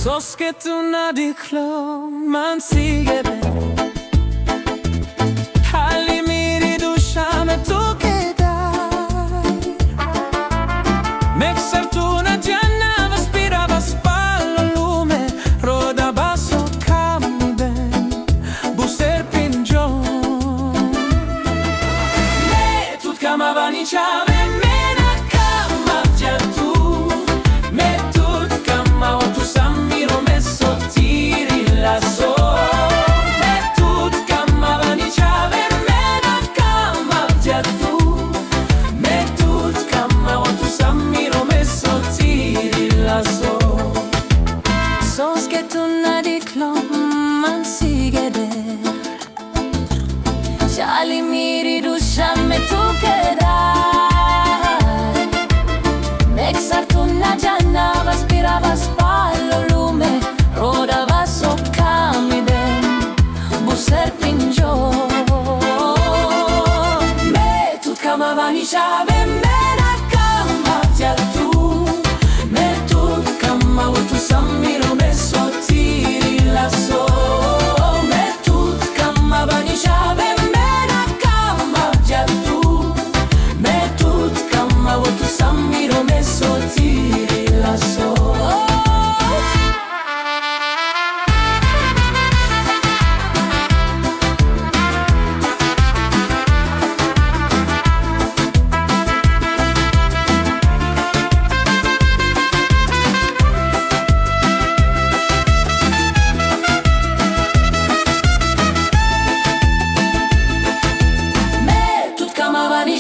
Sos que tú nadie man sigue Hali miri dushame tu kedai Mexer tu na gianna vaspirava spallo lume Roda basso cammi ben Buser pingion Me tut kamavani chave Sos que tu nadie man sigue Shali miri dushame tu kedai Mexar tu na gianna vaspirava spallo lume Roda vaso camiden Buser pinjo Me tut kamavani shave mena kama tu Me tut kama tu sammiro me sottiri la so Me tut kamavani shave mena kama tu Me tut kama tu sammiro me sottiri la so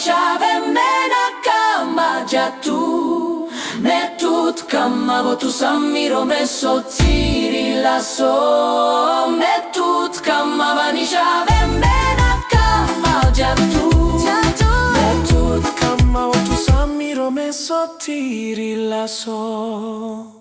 Shave mena kama tu Me tut kama tu sammiro me sottiri la so Me tut kama vani shave mena kama tu Me tut kama tu sammiro me sottiri la so